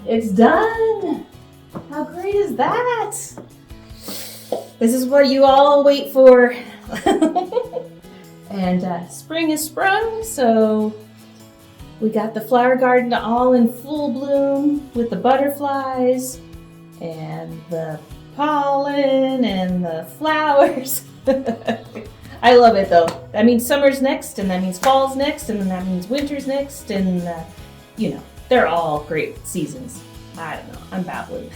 It's done! How great is that? This is what you all wait for. And spring is sprung, so we got the flower garden all in full bloom with the butterflies and the pollen and the flowers. I love it though. That means summer's next, and that means fall's next, and then that means winter's next, and they're all great seasons. I don't know, I'm babbling.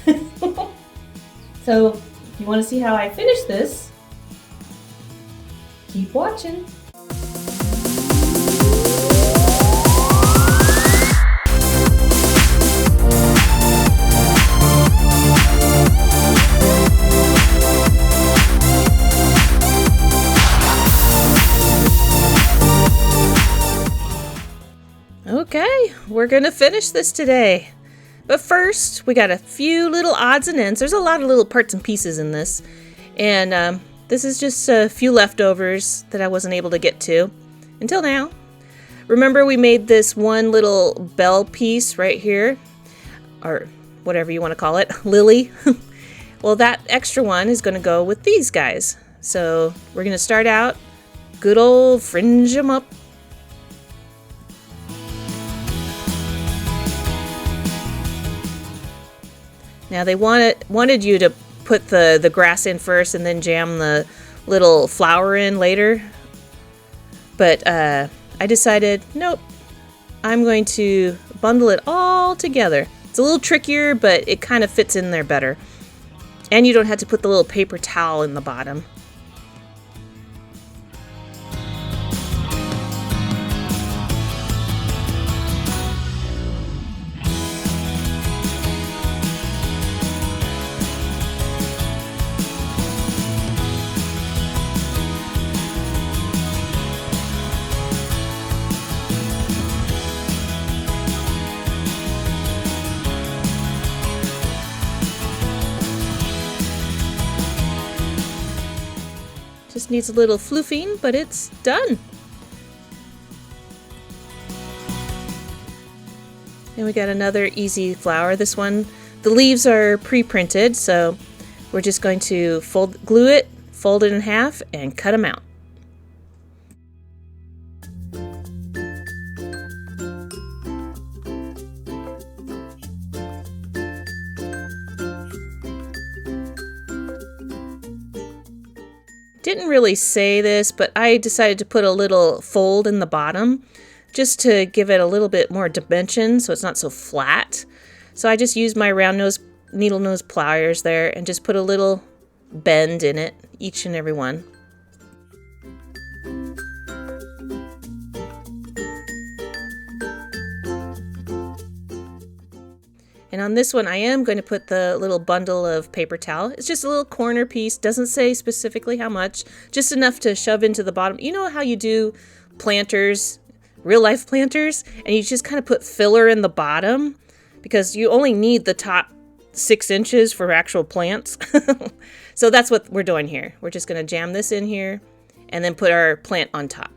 So if you want to see how I finish this, keep watching. Okay, we're gonna finish this today. But first, we got a few little odds and ends. There's a lot of little parts and pieces in this. And this is just a few leftovers that I wasn't able to get to until now. Remember we made this one little bell piece right here, or whatever you want to call it, lily. Well, that extra one is gonna go with these guys. So we're gonna start out, good old fringe 'em up. Now they wanted you to put the grass in first and then jam the little flower in later. But I decided, nope, I'm going to bundle it all together. It's a little trickier, but it kind of fits in there better. And you don't have to put the little paper towel in the bottom. Just needs a little floofing, but it's done. And we got another easy flower. This one, the leaves are pre-printed, so we're just going to glue it, fold it in half, and cut them out. Didn't really say this, but I decided to put a little fold in the bottom just to give it a little bit more dimension so it's not so flat. So I just used my round nose needle nose pliers there and just put a little bend in it, each and every one. And on this one, I am going to put the little bundle of paper towel. It's just a little corner piece. Doesn't say specifically how much. Just enough to shove into the bottom. You know how you do planters, real life planters? And you just kind of put filler in the bottom because you only need the top 6 inches for actual plants. So that's what we're doing here. We're just going to jam this in here and then put our plant on top.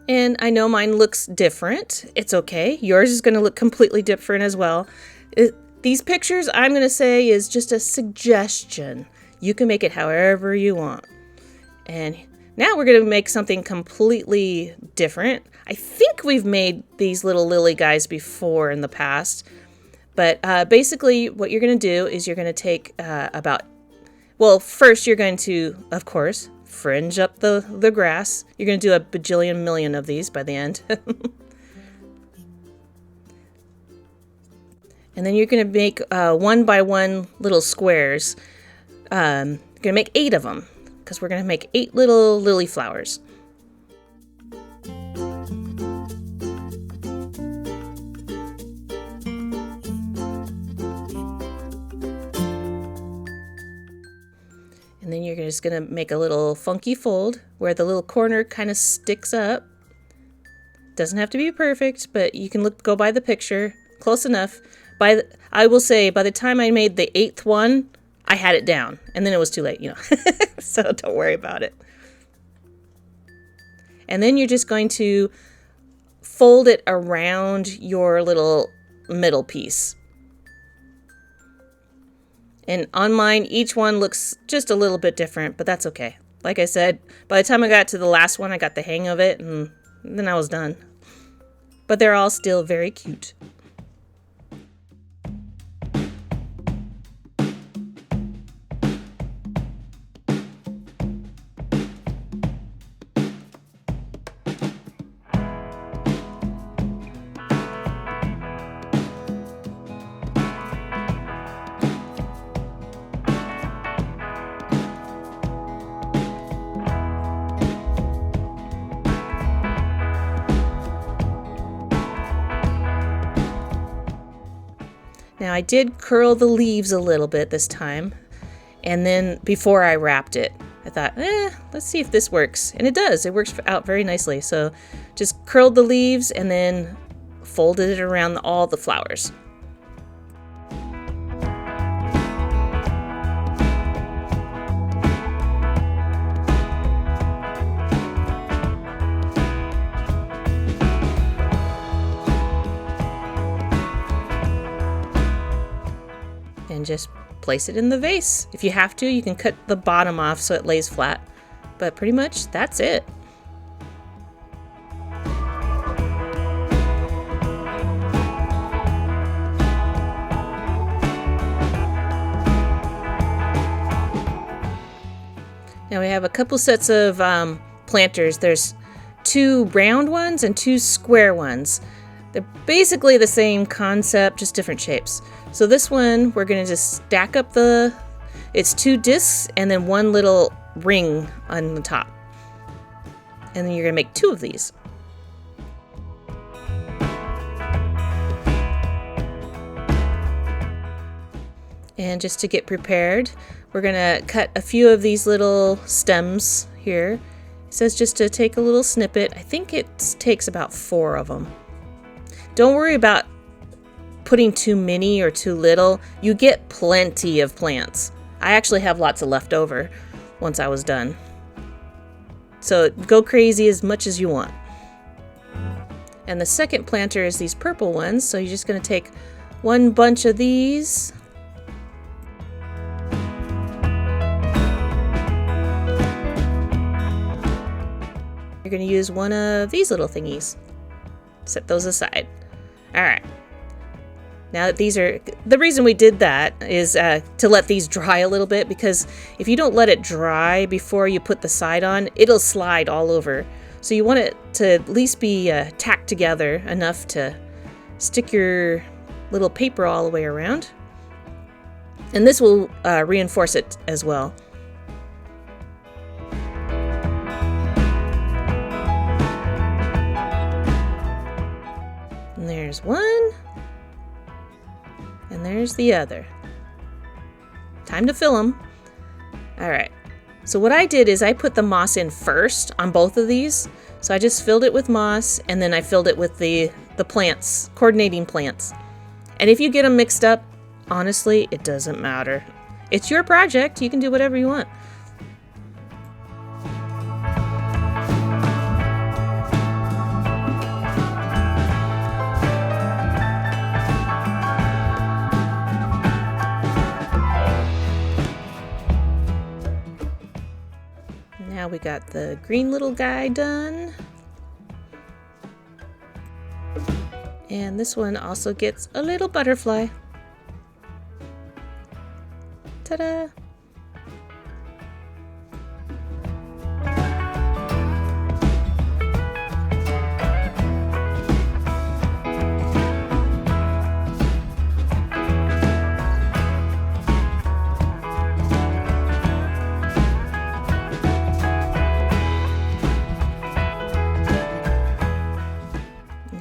And I know mine looks different. It's okay. Yours is going to look completely different as well. These pictures, I'm going to say, is just a suggestion. You can make it however you want. And now we're going to make something completely different. I think we've made these little lily guys before in the past. But basically what you're going to do is you're going to take first you're going to, of course, fringe up the grass. You're going to do a bajillion million of these by the end. And then you're going to make 1 by 1 little squares. You're going to make 8 of them because we're going to make 8 little lily flowers. And then you're just going to make a little funky fold where the little corner kind of sticks up. Doesn't have to be perfect, but you can go by the picture. Close enough. I will say, by the time I made the 8th one, I had it down. And then it was too late, So don't worry about it. And then you're just going to fold it around your little middle piece. And on mine, each one looks just a little bit different, but that's okay. Like I said, by the time I got to the last one, I got the hang of it, and then I was done. But they're all still very cute. Now I did curl the leaves a little bit this time, and then before I wrapped it, I thought, let's see if this works. And it does, it works out very nicely. So just curled the leaves and then folded it around all the flowers. And just place it in the vase. If you have to, you can cut the bottom off so it lays flat. But pretty much that's it. Now we have a couple sets of planters. There's 2 round ones and 2 square ones. They're basically the same concept, just different shapes. So this one, we're going to just stack up it's 2 discs and then 1 little ring on the top. And then you're going to make 2 of these. And just to get prepared, we're going to cut a few of these little stems here. It says just to take a little snippet. I think it takes about 4 of them. Don't worry about putting too many or too little. You get plenty of plants. I actually have lots of left over once I was done. So go crazy as much as you want. And the second planter is these purple ones. So you're just going to take 1 bunch of these. You're going to use 1 of these little thingies. Set those aside. All right. Now that these are, the reason we did that is to let these dry a little bit, because if you don't let it dry before you put the side on, it'll slide all over. So you want it to at least be tacked together enough to stick your little paper all the way around. And this will reinforce it as well. And there's one. And there's the other. Time to fill them. All right. So what I did is I put the moss in first on both of these. So I just filled it with moss, and then I filled it with the plants, coordinating plants. And if you get them mixed up, honestly, it doesn't matter. It's your project. You can do whatever you want. Now we got the green little guy done. And this one also gets a little butterfly. Ta-da!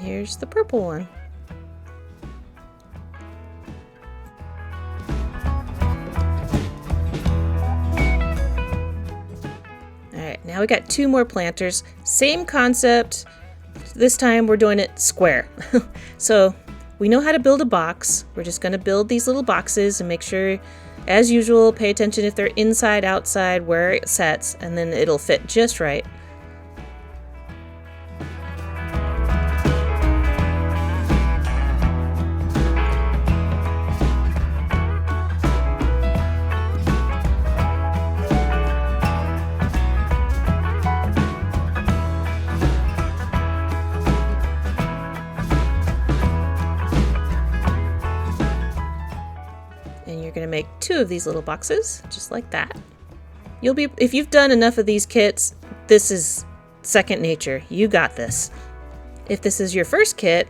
here's the purple one. Alright, now we got 2 more planters. Same concept. This time we're doing it square. So we know how to build a box. We're just going to build these little boxes and make sure, as usual, pay attention if they're inside, outside, where it sets, and then it'll fit just right. And you're going to make 2 of these little boxes, just like that. If you've done enough of these kits, this is second nature. You got this. If this is your first kit,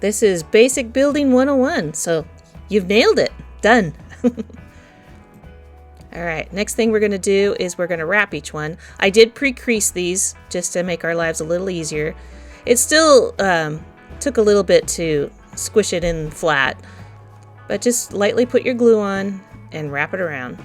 this is Basic Building 101. So you've nailed it. Done. All right, next thing we're going to do is we're going to wrap each one. I did pre-crease these just to make our lives a little easier. It still took a little bit to squish it in flat. But just lightly put your glue on and wrap it around.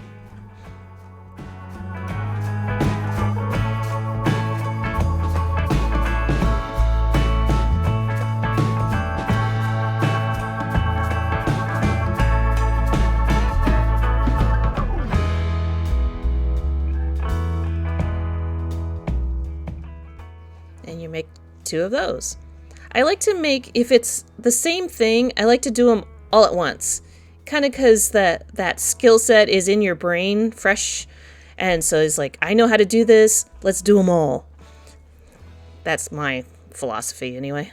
And you make 2 of those. I like to make, if it's the same thing, I like to do them all at once, kind of because that skill set is in your brain fresh, and so it's like, I know how to do this, let's do them all. That's my philosophy anyway.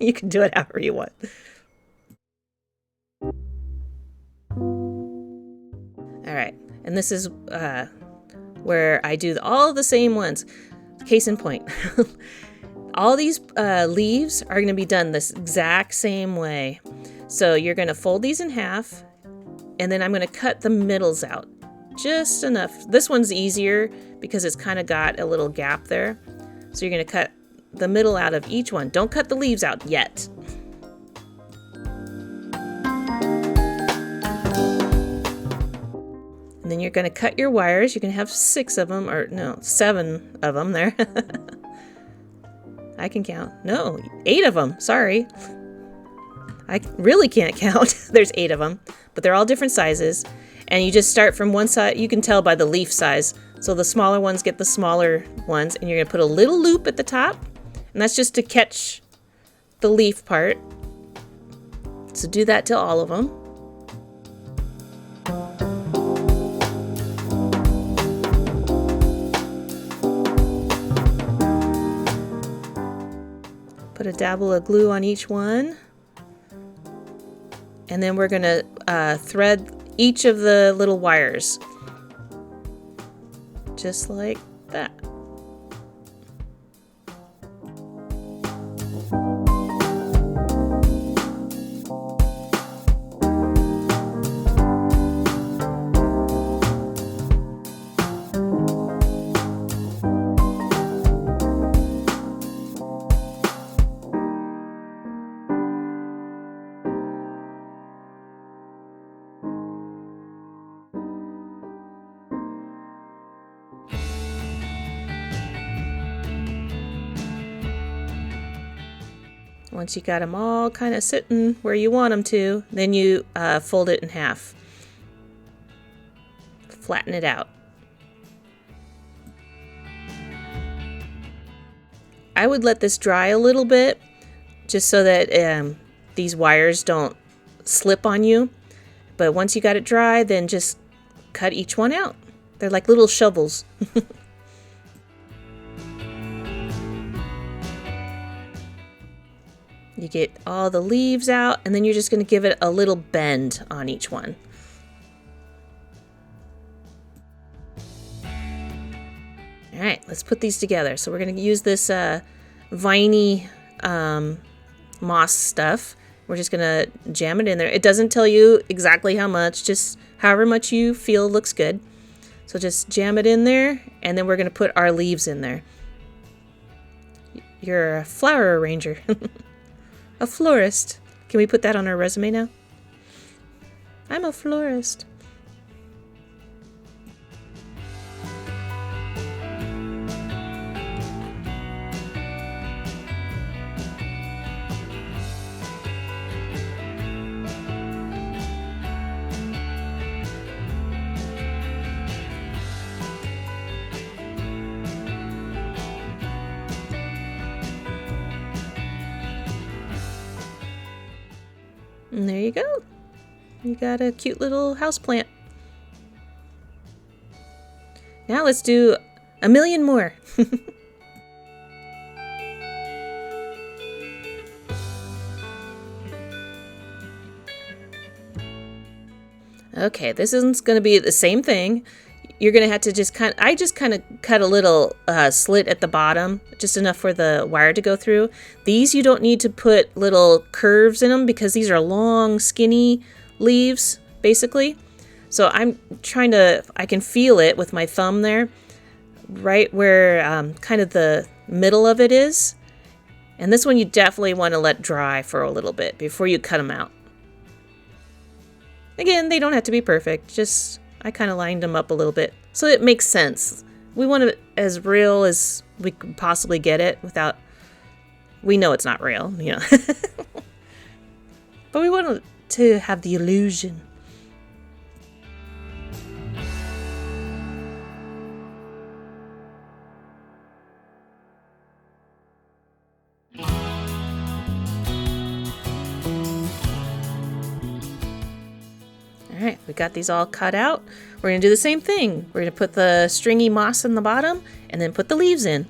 You can do it however you want. All right, and this is where I do all the same ones. Case in point. All these leaves are going to be done this exact same way. So you're going to fold these in half, and then I'm going to cut the middles out just enough. This one's easier because it's kind of got a little gap there. So you're going to cut the middle out of each one. Don't cut the leaves out yet. And then you're going to cut your wires. You can have 6 of them, or no, 7 of them there. I can count. No, 8 of them. Sorry. I really can't count. There's 8 of them, but they're all different sizes. And you just start from one side. You can tell by the leaf size. So the smaller ones get the smaller ones, and you're going to put a little loop at the top. And that's just to catch the leaf part. So do that to all of them. Put a dabble of glue on each one. And then we're going to thread each of the little wires. Just like that. Once you got them all kind of sitting where you want them to, then you fold it in half. Flatten it out. I would let this dry a little bit, just so that these wires don't slip on you. But once you got it dry, then just cut each one out. They're like little shovels. You get all the leaves out, and then you're just going to give it a little bend on each one. All right, let's put these together. So we're going to use this viney moss stuff. We're just going to jam it in there. It doesn't tell you exactly how much, just however much you feel looks good. So just jam it in there, and then we're going to put our leaves in there. You're a flower arranger. A florist. Can we put that on our resume now? I'm a florist. And there you go. You got a cute little house plant. Now let's do a million more. Okay, this isn't going to be the same thing. You're going to have to I just kind of cut a little slit at the bottom, just enough for the wire to go through. These you don't need to put little curves in them because these are long, skinny leaves, basically. So I'm trying to, I can feel it with my thumb there, right where kind of the middle of it is. And this one you definitely want to let dry for a little bit before you cut them out. Again, they don't have to be perfect, just I kind of lined them up a little bit so it makes sense. We want it as real as we could possibly get it without, we know it's not real, you know. But we want to have the illusion. Alright, we got these all cut out. We're going to do the same thing. We're going to put the stringy moss in the bottom and then put the leaves in.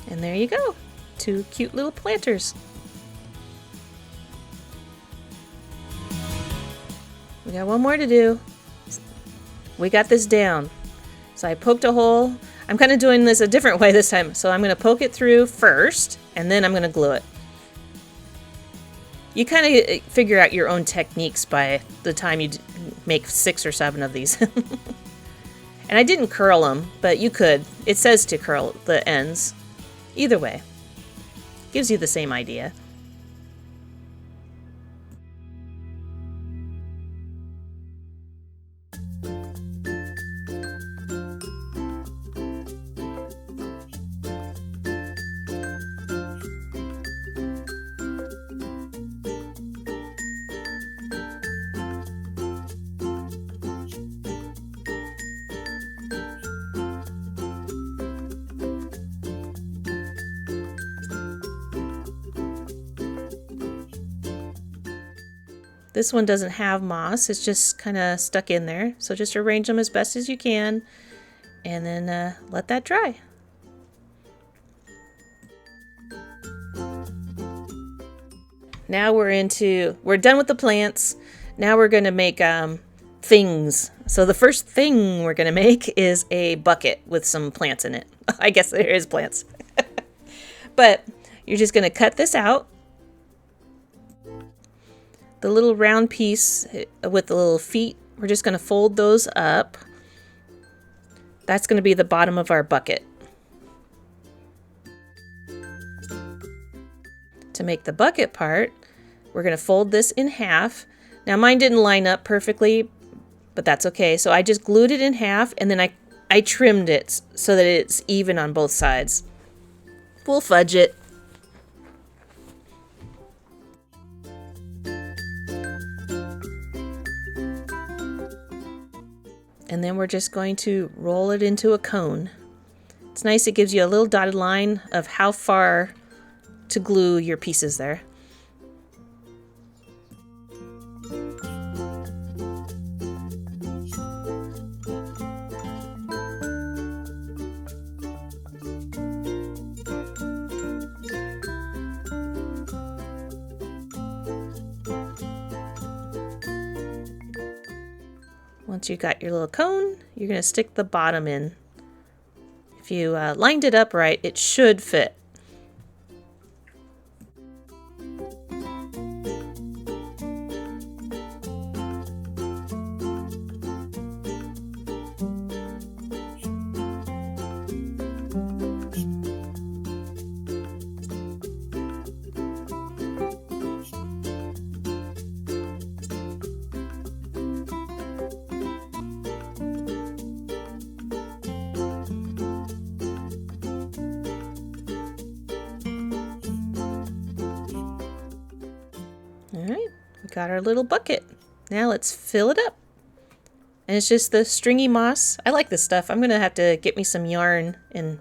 And there you go, 2 cute little planters. We got one more to do. We got this down. So I poked a hole. I'm kind of doing this a different way this time. So I'm going to poke it through first, and then I'm going to glue it. You kind of figure out your own techniques by the time you make 6 or 7 of these. And I didn't curl them, but you could. It says to curl the ends. Either way, gives you the same idea. This one doesn't have moss, it's just kind of stuck in there. So just arrange them as best as you can and then let that dry. Now we're done with the plants. Now we're going to make things. So the first thing we're going to make is a bucket with some plants in it. I guess there is plants. But you're just going to cut this out. The little round piece with the little feet, we're just going to fold those up. That's going to be the bottom of our bucket. To make the bucket part, we're going to fold this in half. Now mine didn't line up perfectly, but that's okay. So I just glued it in half and then I trimmed it so that it's even on both sides. We'll fudge it. and then we're just going to roll it into a cone. It's nice, it gives you a little dotted line of how far to glue your pieces there. Once you got your little cone, you're going to stick the bottom in. If you lined it up right, it should fit. Alright, we got our little bucket. Now let's fill it up. And it's just the stringy moss. I like this stuff. I'm going to have to get me some yarn and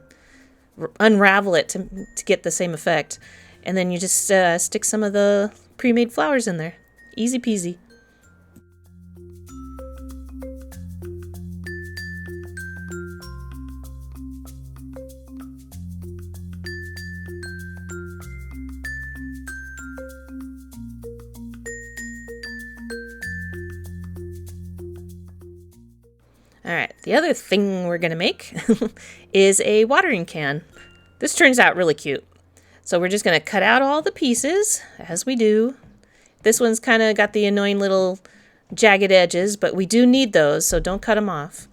unravel it to get the same effect. And then you just stick some of the pre-made flowers in there. Easy peasy. Alright, the other thing we're going to make is a watering can. This turns out really cute. So we're just going to cut out all the pieces, as we do. This one's kind of got the annoying little jagged edges, but we do need those, so don't cut them off.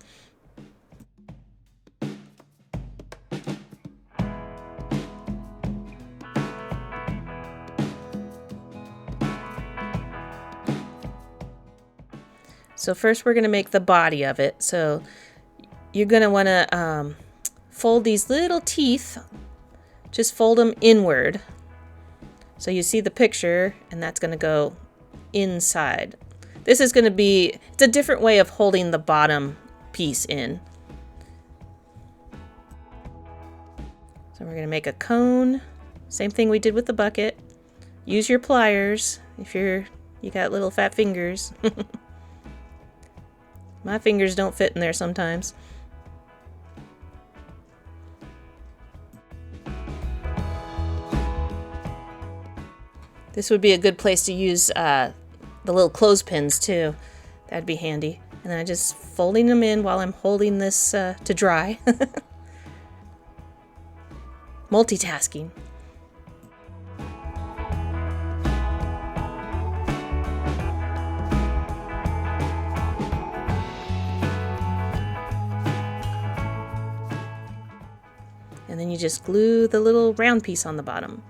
So first we're going to make the body of it. So you're going to want to fold these little teeth, just fold them inward. So you see the picture, and that's going to go inside. This is going to be, it's a different way of holding the bottom piece in. So we're going to make a cone. Same thing we did with the bucket. Use your pliers if you got little fat fingers. My fingers don't fit in there sometimes. This would be a good place to use the little clothespins too. That'd be handy. And then I'm just folding them in while I'm holding this to dry. Multitasking. And then you just glue the little round piece on the bottom.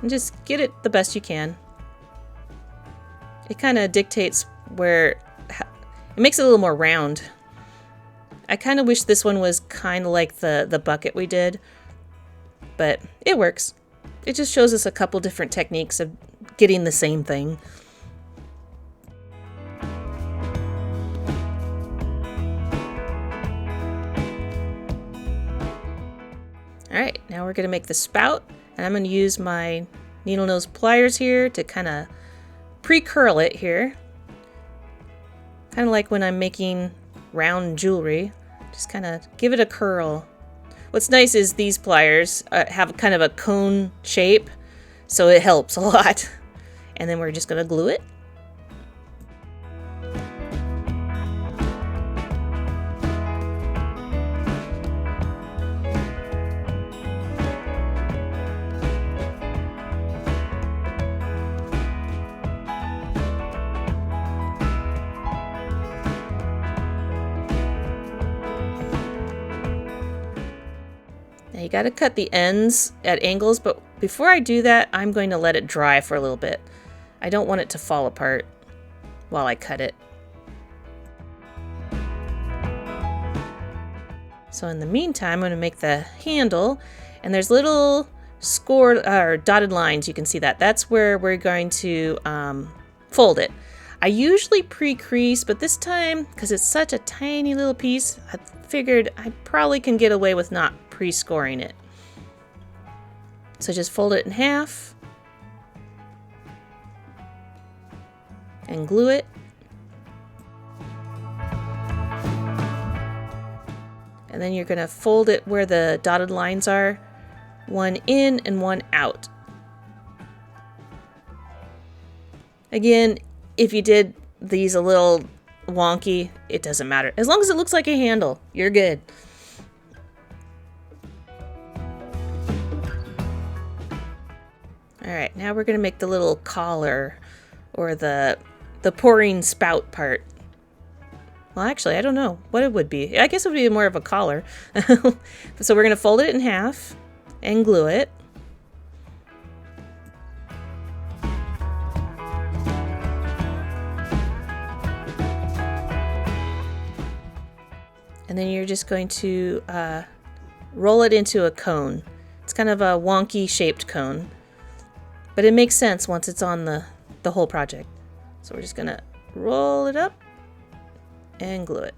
And just get it the best you can. It kind of dictates where, it makes it a little more round. I kind of wish this one was kind of like the bucket we did, but it works. It just shows us a couple different techniques of getting the same thing. Alright, now we're going to make the spout, and I'm going to use my needle nose pliers here to kind of pre-curl it here. Kind of like when I'm making round jewelry. Just kind of give it a curl. What's nice is these pliers have kind of a cone shape, so it helps a lot. And then we're just going to glue it. Now you got to cut the ends at angles, but before I do that, I'm going to let it dry for a little bit. I don't want it to fall apart while I cut it. So in the meantime, I'm going to make the handle, and there's little scored or dotted lines. You can see that. That's where we're going to fold it. I usually pre-crease, but this time, because it's such a tiny little piece, I figured I probably can get away with not pre-scoring it. So just fold it in half and glue it. And then you're going to fold it where the dotted lines are, one in and one out. Again, if you did these a little wonky, it doesn't matter. As long as it looks like a handle, you're good. All right, now we're going to make the little collar or the pouring spout part. Well, actually, I don't know what it would be. I guess it would be more of a collar. So we're going to fold it in half and glue it. And then you're just going to roll it into a cone. It's kind of a wonky shaped cone, but it makes sense once it's on the whole project. So we're just going to roll it up and glue it.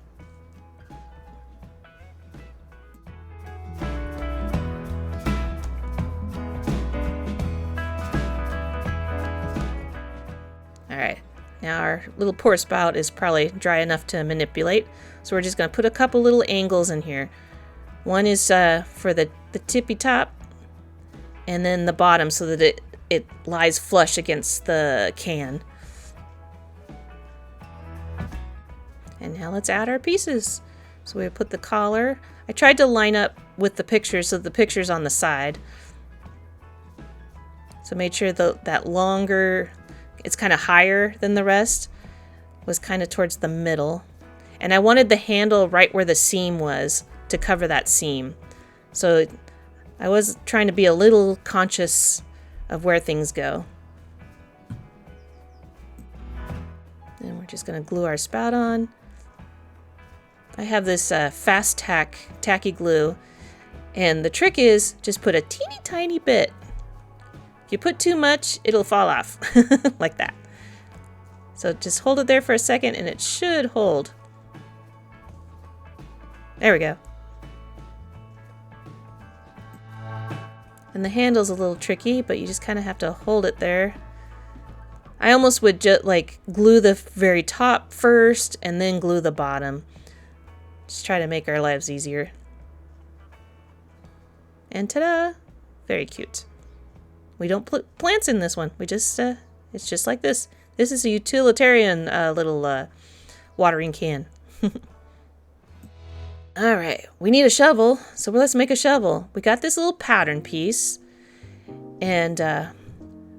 Alright, now our little pour spout is probably dry enough to manipulate. So we're just going to put a couple little angles in here. One is for the tippy top, and then the bottom so that it lies flush against the can. And now let's add our pieces. So we put the collar. I tried to line up with the picture so the picture's on the side. So made sure that longer, it's kind of higher than the rest, was kind of towards the middle. And I wanted the handle right where the seam was to cover that seam. So I was trying to be a little conscious of where things go. And we're just going to glue our spout on. I have this fast tacky glue, and the trick is just put a teeny tiny bit. If you put too much, it'll fall off like that. So just hold it there for a second and it should hold. There we go. And the handle's a little tricky, but you just kind of have to hold it there. I almost would just like glue the very top first and then glue the bottom. Just try to make our lives easier. And ta-da! Very cute. We don't put plants in this one. We just, it's just like this. This is a utilitarian little watering can. All right, we need a shovel, so let's make a shovel. We got this little pattern piece, and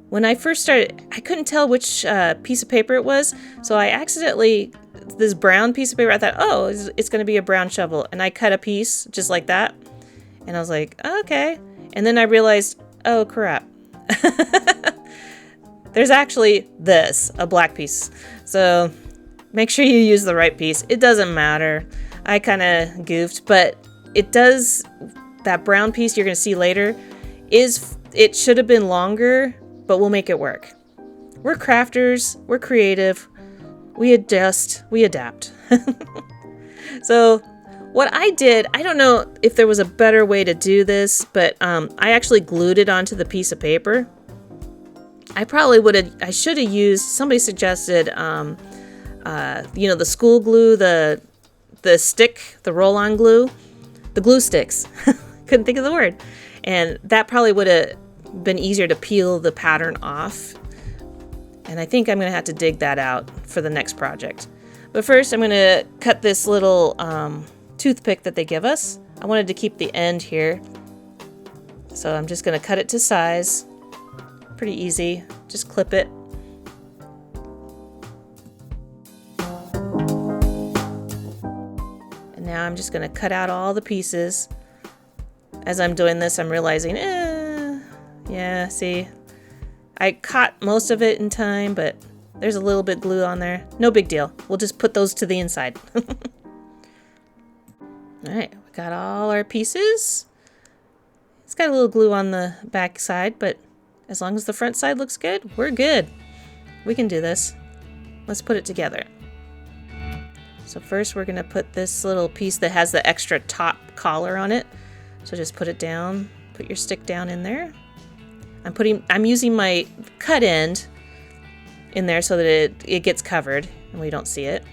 when I first started, I couldn't tell which piece of paper it was, so I accidentally, this brown piece of paper, I thought, oh, it's going to be a brown shovel, and I cut a piece just like that, and I was like, okay, and then I realized, oh crap, there's actually a black piece, so make sure you use the right piece. It doesn't matter. I kind of goofed, but it does, that brown piece you're going to see later, it should have been longer, but we'll make it work. We're crafters, we're creative, we adjust, we adapt. So what I did, I don't know if there was a better way to do this, but I actually glued it onto the piece of paper. I should have used, somebody suggested, the school glue, the stick, the roll-on glue, the glue sticks. Couldn't think of the word. And that probably would have been easier to peel the pattern off. And I think I'm going to have to dig that out for the next project. But first I'm going to cut this little toothpick that they give us. I wanted to keep the end here. So I'm just going to cut it to size. Pretty easy. Just clip it. Now I'm just going to cut out all the pieces. As I'm doing this, I'm realizing, yeah, see, I caught most of it in time, but there's a little bit glue on there. No big deal. We'll just put those to the inside. All right, we got all our pieces. It's got a little glue on the back side, but as long as the front side looks good, we're good. We can do this. let's put it together. So first we're going to put this little piece that has the extra top collar on it. So just put it down, put your stick down in there. I'm using my cut end in there so that it gets covered and we don't see it.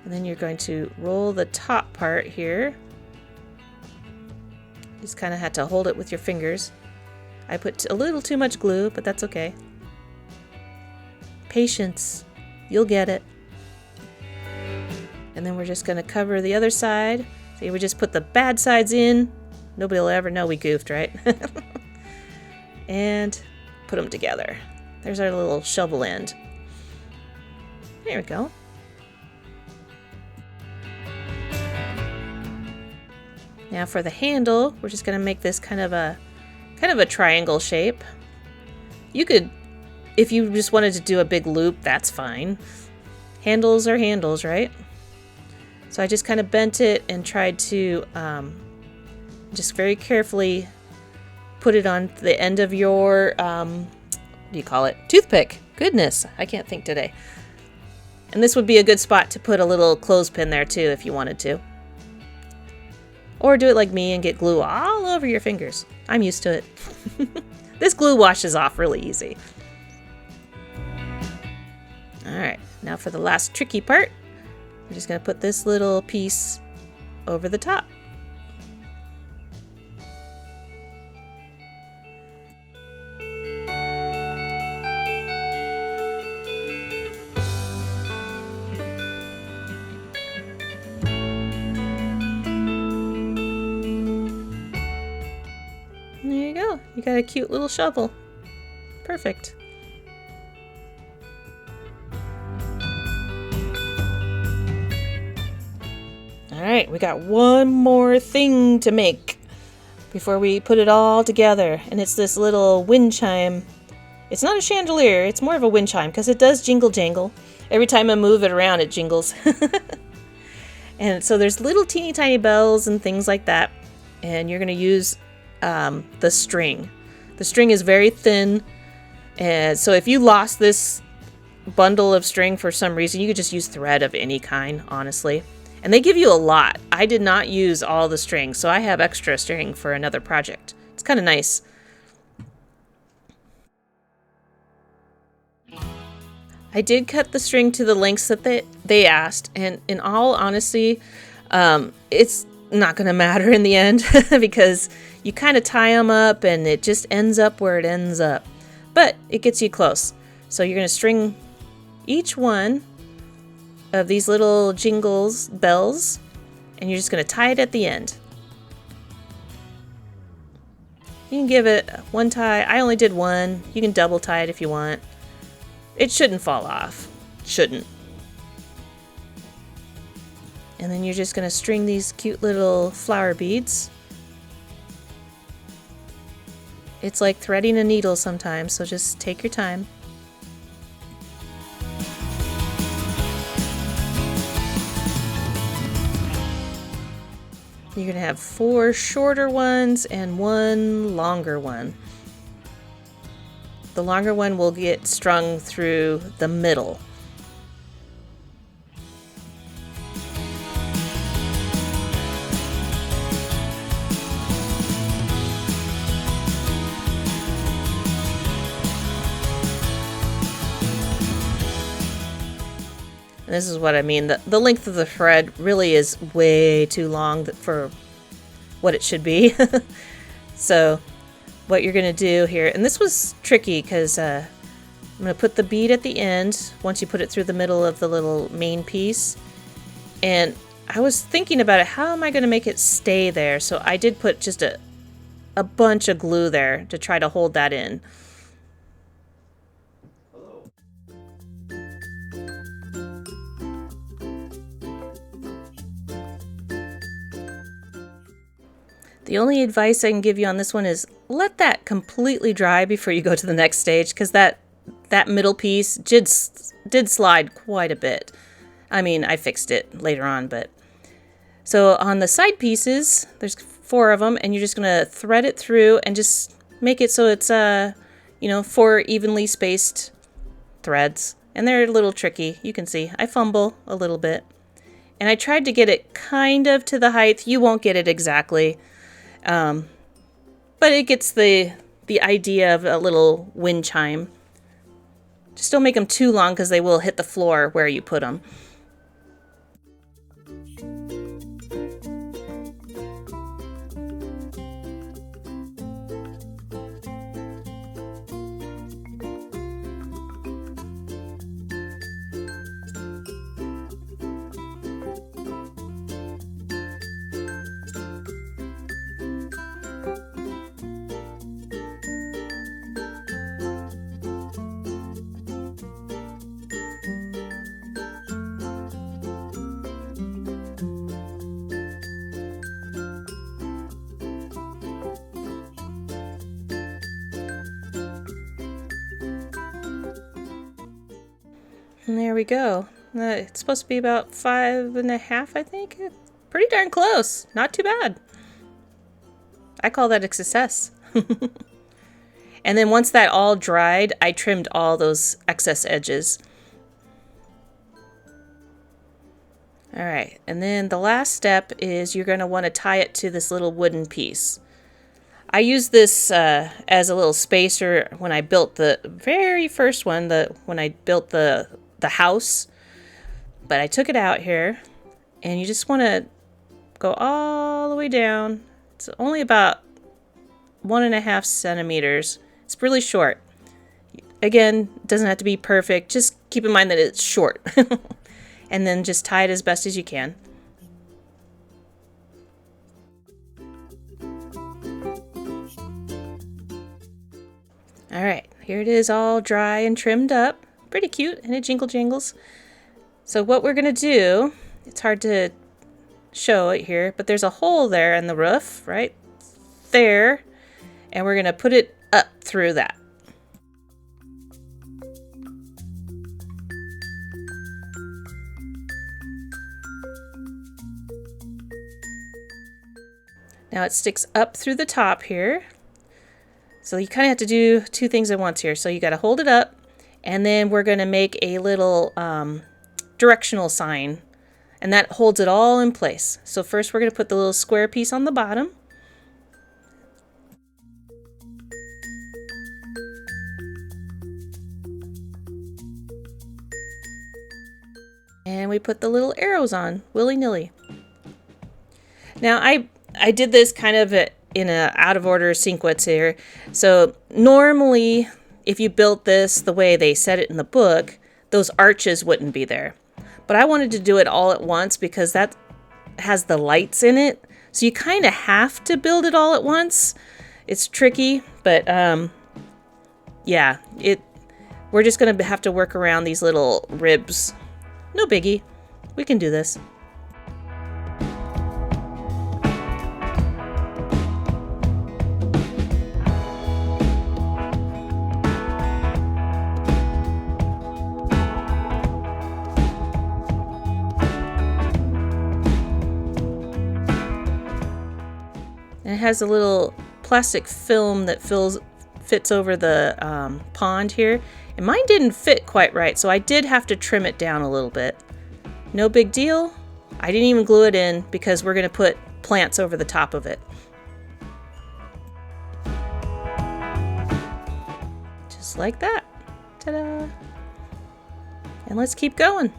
And then you're going to roll the top part here. Just kind of had to hold it with your fingers. I put a little too much glue, but that's okay. Patience. You'll get it. And then we're just going to cover the other side. See, we just put the bad sides in. Nobody will ever know we goofed, right? And put them together. There's our little shovel end. There we go. Now for the handle, we're just going to make this kind of a triangle shape. You could, if you just wanted to do a big loop, that's fine. Handles are handles, right? So I just kind of bent it and tried to just very carefully put it on the end of your, what do you call it? Toothpick. Goodness, I can't think today. And this would be a good spot to put a little clothespin there too if you wanted to. Or do it like me and get glue all over your fingers. I'm used to it. This glue washes off really easy. Alright, now for the last tricky part. We're just going to put this little piece over the top. There you go. You got a cute little shovel. Perfect. Alright, we got one more thing to make before we put it all together. And it's this little wind chime. It's not a chandelier, it's more of a wind chime because it does jingle jangle. Every time I move it around, it jingles. And so there's little teeny tiny bells and things like that. And you're going to use the string. The string is very thin, and so if you lost this bundle of string for some reason, you could just use thread of any kind, honestly. And they give you a lot. I did not use all the string, so I have extra string for another project. It's kind of nice. I did cut the string to the lengths that they asked, and in all honesty, it's not going to matter in the end because you kind of tie them up and it just ends up where it ends up. But it gets you close. So you're going to string each one of these little bells, and you're just going to tie it at the end. You can give it one tie. I only did one. You can double tie it if you want. It shouldn't fall off. Shouldn't. And then you're just going to string these cute little flower beads. It's like threading a needle sometimes, so just take your time. You're going to have 4 shorter ones and 1 longer one. The longer one will get strung through the middle. And this is what I mean. The length of the thread really is way too long for what it should be. So what you're going to do here, and this was tricky because I'm going to put the bead at the end once you put it through the middle of the little main piece. And I was thinking about it, how am I going to make it stay there? So I did put just a bunch of glue there to try to hold that in. The only advice I can give you on this one is let that completely dry before you go to the next stage, because that middle piece did slide quite a bit. I mean, I fixed it later on, but... So on the side pieces, there's 4 of them, and you're just going to thread it through and just make it so it's 4 evenly spaced threads. And they're a little tricky. You can see I fumble a little bit. And I tried to get it kind of to the height. You won't get it exactly. But it gets the idea of a little wind chime. Just don't make them too long because they will hit the floor where you put them. And there we go. It's supposed to be about 5.5, I think. Pretty darn close. Not too bad. I call that a success. And then once that all dried, I trimmed all those excess edges. All right, and then the last step is you're going to want to tie it to this little wooden piece. I used this as a little spacer when I built the very first one, when I built the house, but I took it out here, and you just want to go all the way down. It's only about 1.5 centimeters. It's really short. Again, it doesn't have to be perfect. Just keep in mind that it's short. And then just tie it as best as you can. All right, here it is all dry and trimmed up. Pretty cute, and it jingle jangles. So what we're gonna do, it's hard to show it here, but there's a hole there in the roof, right there, and we're gonna put it up through that. Now it sticks up through the top here. So you kind of have to do 2 things at once here. So you got to hold it up, and then we're going to make a little directional sign, and that holds it all in place. So first we're going to put the little square piece on the bottom. And we put the little arrows on, willy-nilly. Now I did this kind of in a out of order sequence here. So normally, if you built this the way they said it in the book, those arches wouldn't be there. But I wanted to do it all at once because that has the lights in it. So you kind of have to build it all at once. It's tricky, but yeah, we're just going to have to work around these little ribs. No biggie. We can do this. And it has a little plastic film that fits over the pond here. And mine didn't fit quite right, so I did have to trim it down a little bit. No big deal. I didn't even glue it in because we're going to put plants over the top of it. Just like that. Ta-da! And let's keep going.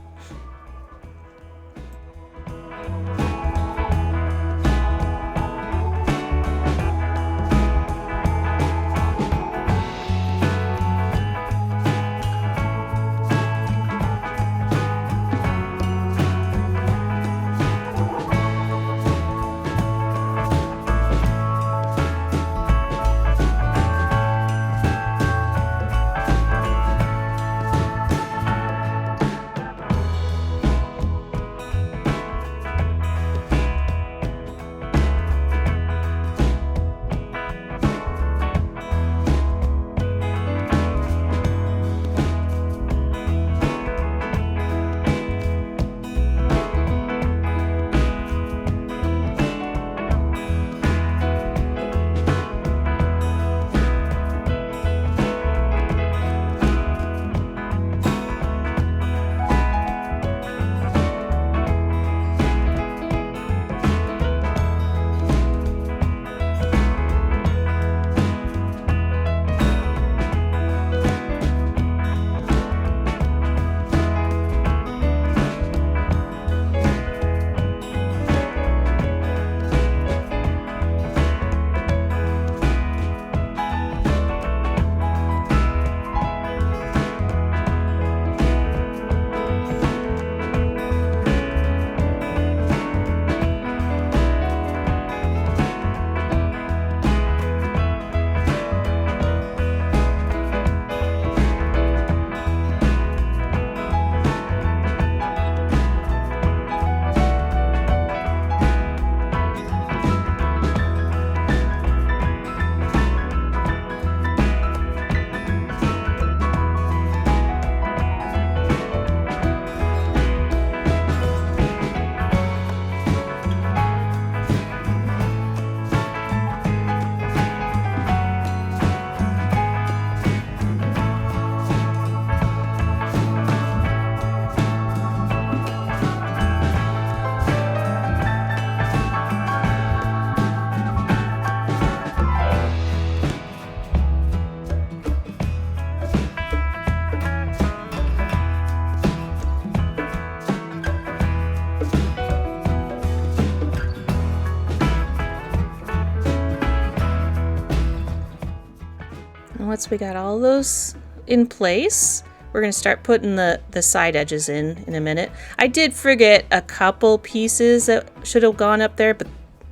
once we got all those in place, we're going to start putting the side edges in a minute. I did forget a couple pieces that should have gone up there, but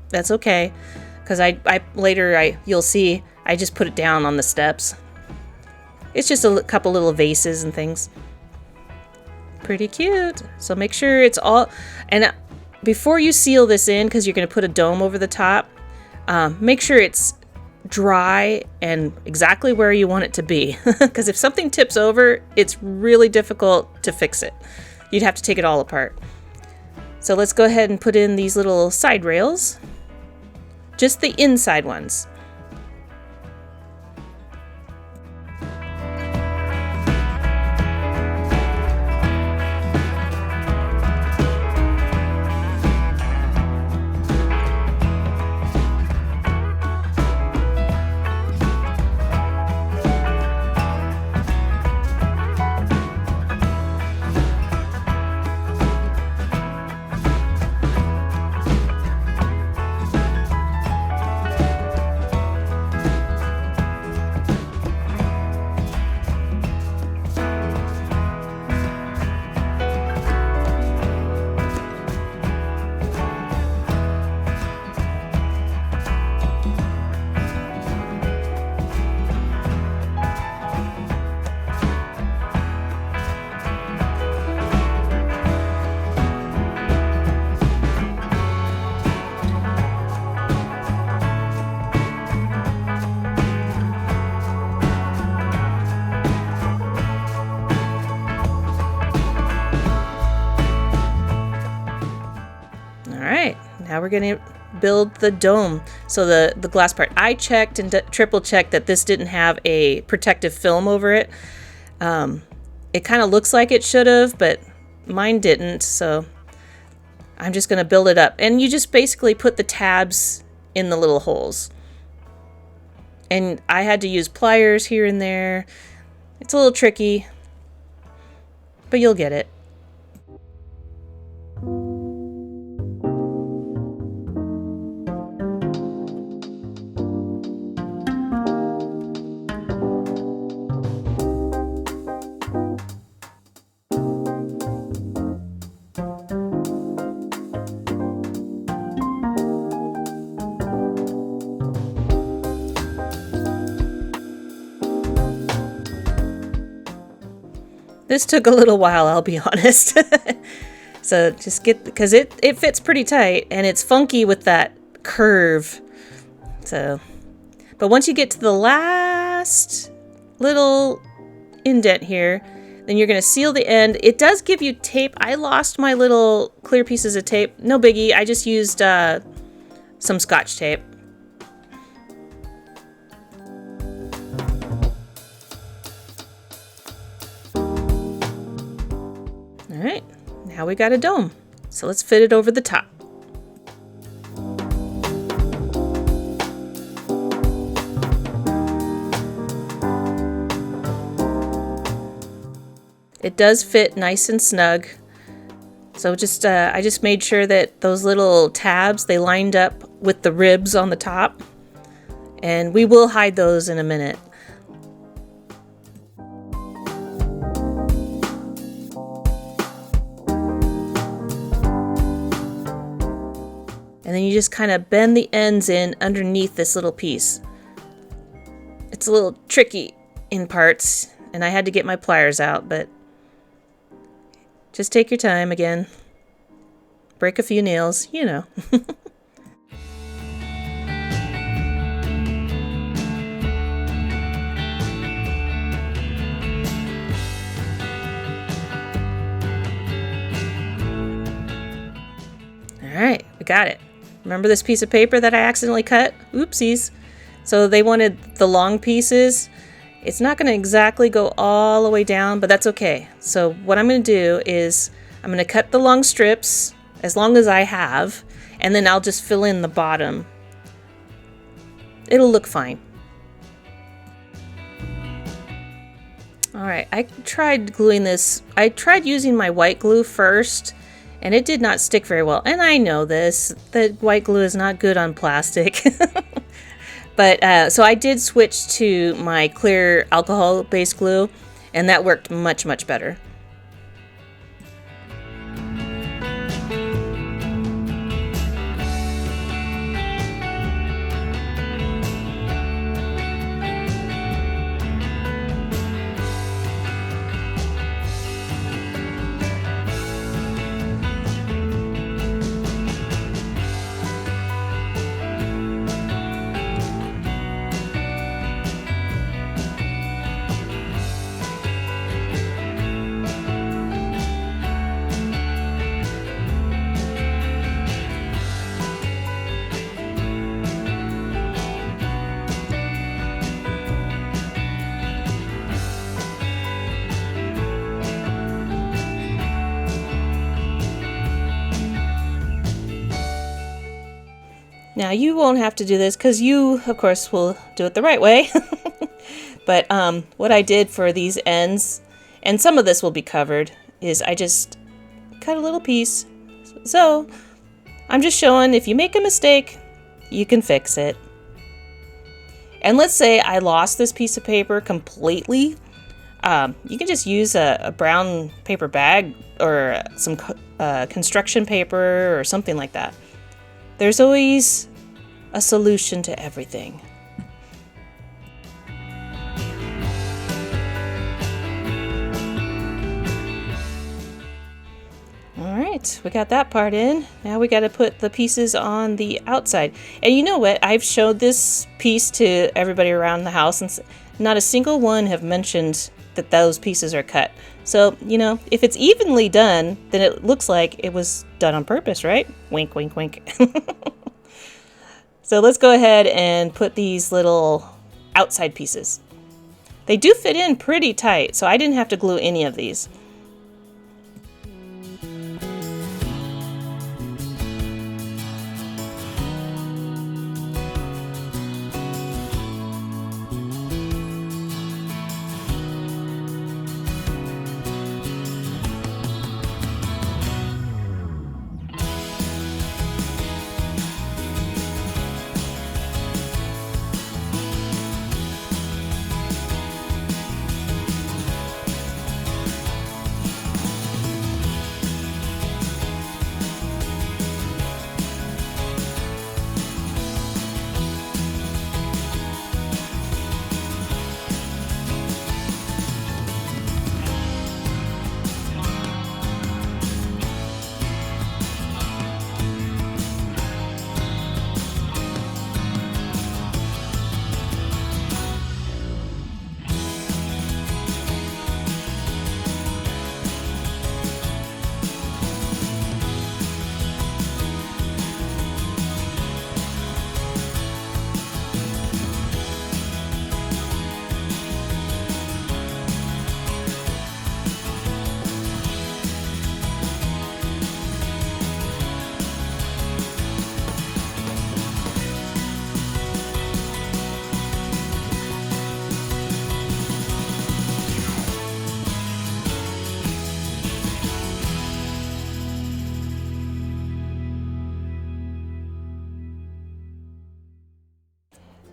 that's okay. Because you'll see, I just put it down on the steps. It's just a couple little vases and things. Pretty cute. So make sure it's all, and before you seal this in, because you're going to put a dome over the top, make sure it's dry and exactly where you want it to be. Because if something tips over, it's really difficult to fix it. You'd have to take it all apart. So let's go ahead and put in these little side rails. Just the inside ones. Now we're going to build the dome. So the glass part, I checked and triple checked that this didn't have a protective film over it. It kind of looks like it should have, but mine didn't. So I'm just going to build it up. And you just basically put the tabs in the little holes. And I had to use pliers here and there. It's a little tricky, but you'll get it. This took a little while, I'll be honest. So just because it fits pretty tight and it's funky with that curve. So, but once you get to the last little indent here, then you're going to seal the end. It does give you tape. I lost my little clear pieces of tape. No biggie. I just used some Scotch tape. All right, now we got a dome. So let's fit it over the top. It does fit nice and snug. So just I just made sure that those little tabs, they lined up with the ribs on the top. And we will hide those in a minute. And then you just kind of bend the ends in underneath this little piece. It's a little tricky in parts, and I had to get my pliers out, but just take your time again. Break a few nails, you know. All right, we got it. Remember this piece of paper that I accidentally cut? Oopsies. So they wanted the long pieces. It's not going to exactly go all the way down, but that's okay. So what I'm going to do is I'm going to cut the long strips as long as I have, and then I'll just fill in the bottom. It'll look fine. All right, I tried gluing this. I tried using my white glue first, and it did not stick very well. And I know this, that white glue is not good on plastic. But so I did switch to my clear alcohol-based glue, and that worked much, much better. Now you won't have to do this because you, of course, will do it the right way. But what I did for these ends, and some of this will be covered, is I just cut a little piece. So I'm just showing if you make a mistake, you can fix it. And let's say I lost this piece of paper completely. You can just use a brown paper bag or some construction paper or something like that. There's always a solution to everything. All right, we got that part in. Now we got to put the pieces on the outside. And you know what? I've showed this piece to everybody around the house, and not a single one have mentioned that those pieces are cut. So, you know, if it's evenly done, then it looks like it was done on purpose, right? Wink, wink, wink. So let's go ahead and put these little outside pieces. They do fit in pretty tight, so I didn't have to glue any of these.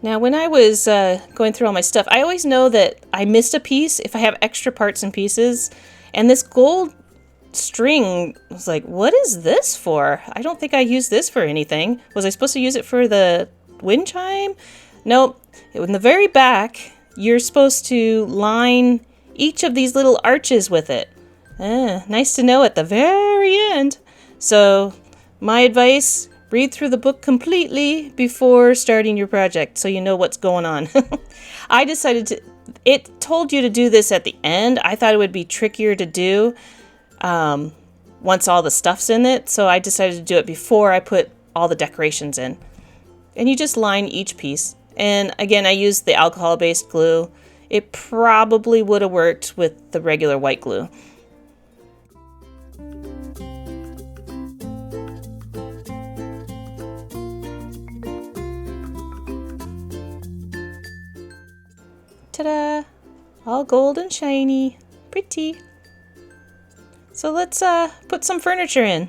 Now, when I was going through all my stuff, I always know that I missed a piece if I have extra parts and pieces. And this gold string was like, what is this for? I don't think I used this for anything. Was I supposed to use it for the wind chime? Nope. In the very back, you're supposed to line each of these little arches with it. Nice to know at the very end. So, my advice, read through the book completely before starting your project so you know what's going on. I decided it told you to do this at the end. I thought it would be trickier to do once all the stuff's in it, so I decided to do it before I put all the decorations in. And you just line each piece. And again, I used the alcohol-based glue. It probably would have worked with the regular white glue. Ta-da! All gold and shiny. Pretty. So let's put some furniture in.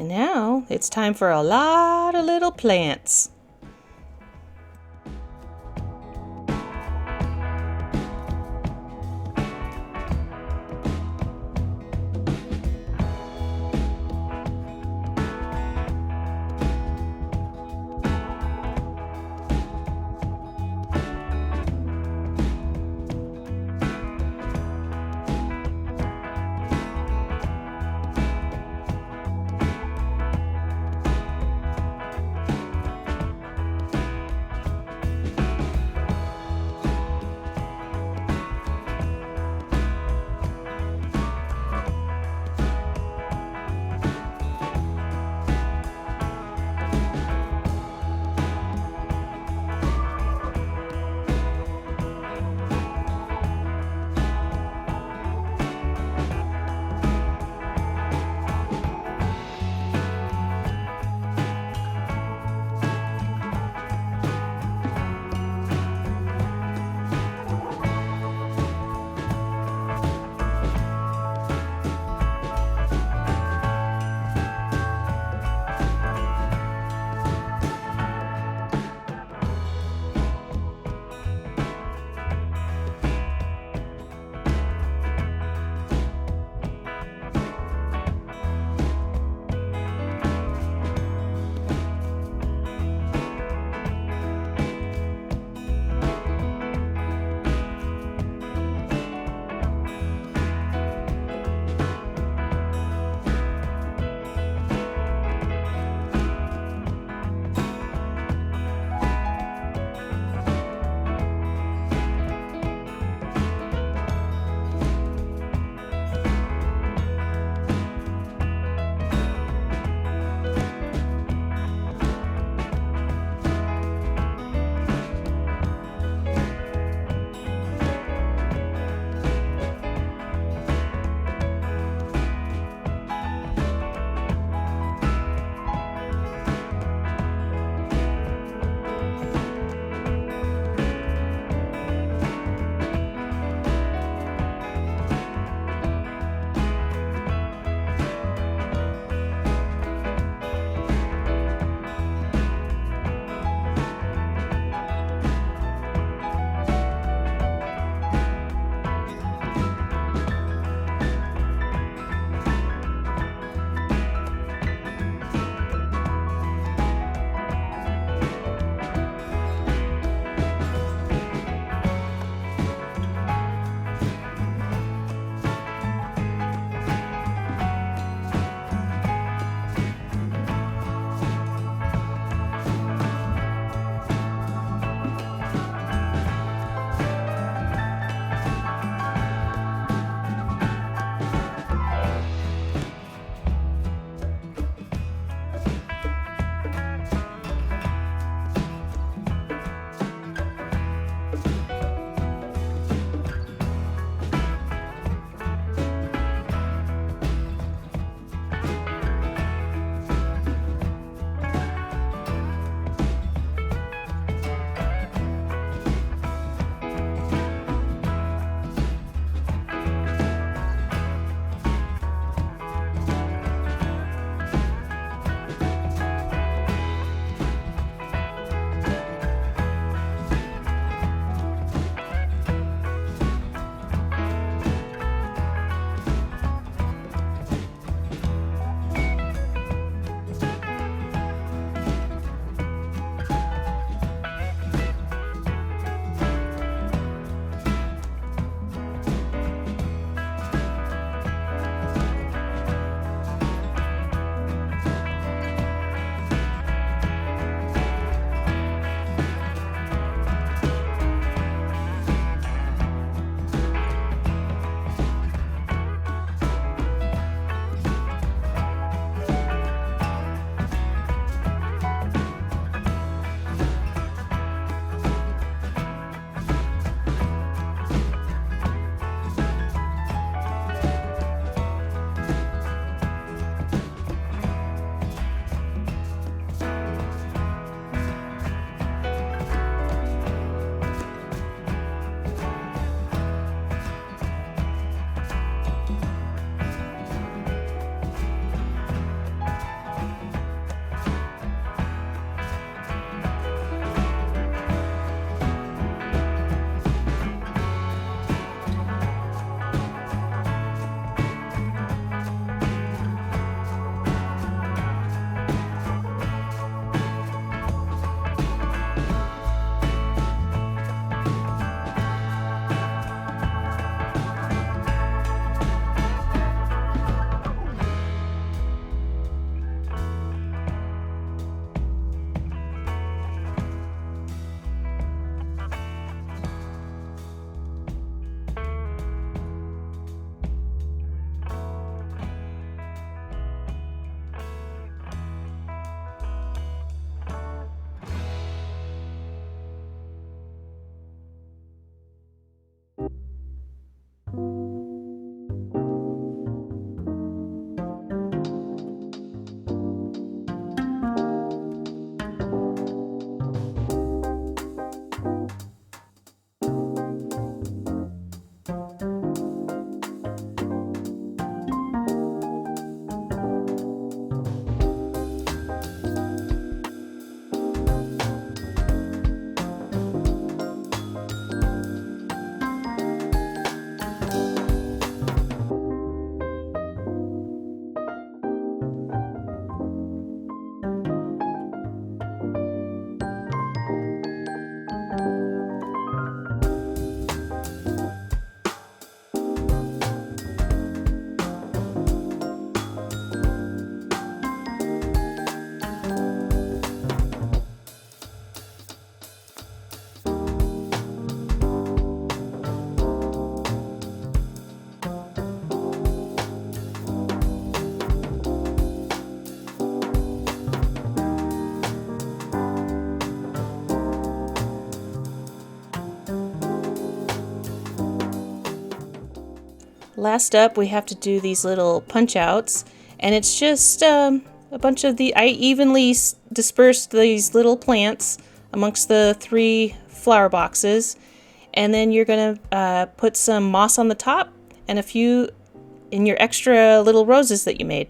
And now it's time for a lot of little plants. Last up, we have to do these little punch outs, and it's just a bunch of I evenly dispersed these little plants amongst the 3 flower boxes, and then you're gonna put some moss on the top and a few in your extra little roses that you made.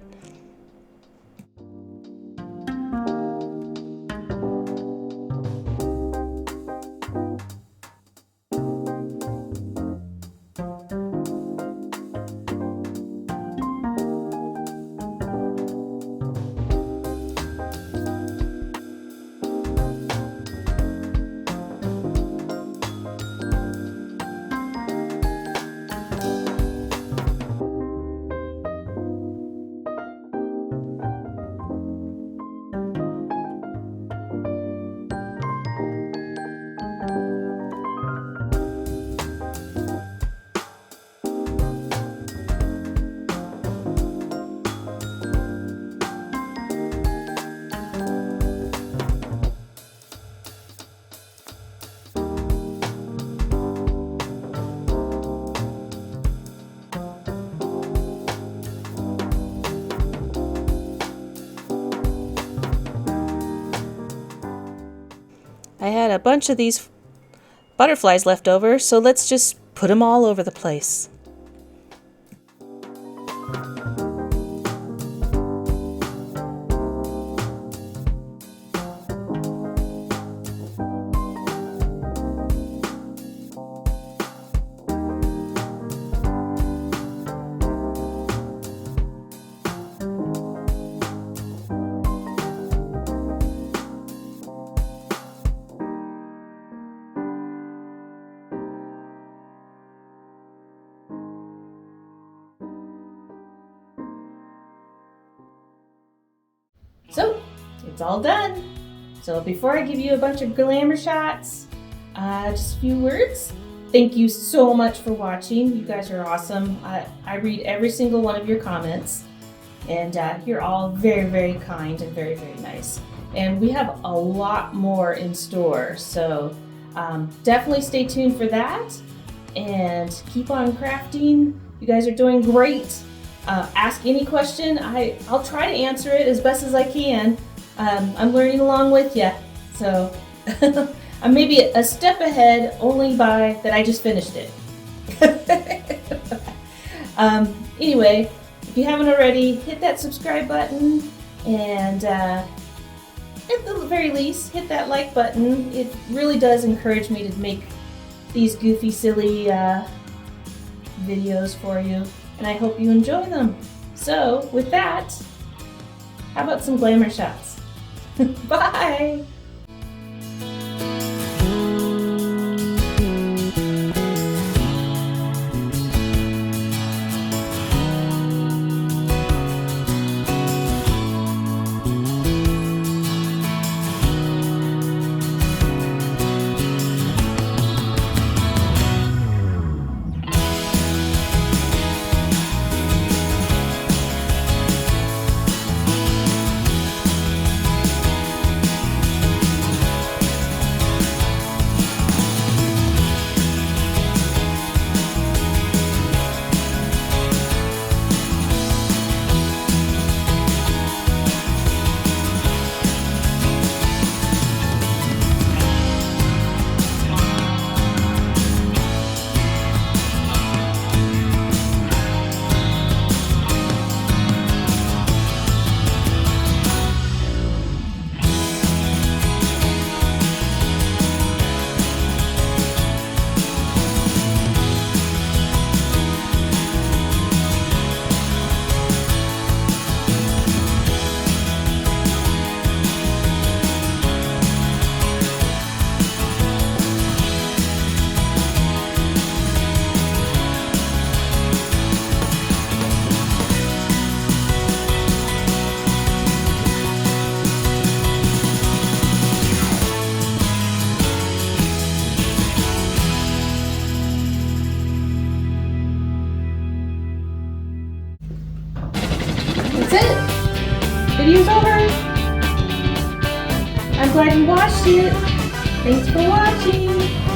I had a bunch of these butterflies left over, so let's just put them all over the place. So, it's all done. So before I give you a bunch of glamour shots, just a few words. Thank you so much for watching. You guys are awesome. I read every single one of your comments, and you're all very, very kind and very, very nice. And we have a lot more in store, so definitely stay tuned for that, and keep on crafting. You guys are doing great. Ask any question. I'll try to answer it as best as I can. I'm learning along with you, so I'm maybe a step ahead only by that I just finished it. Anyway, if you haven't already, hit that subscribe button, and at the very least, hit that like button. It really does encourage me to make these goofy, silly videos for you. And I hope you enjoy them. So, with that, how about some glamour shots? Bye! That's it. Video's over. I'm glad you watched it. Thanks for watching.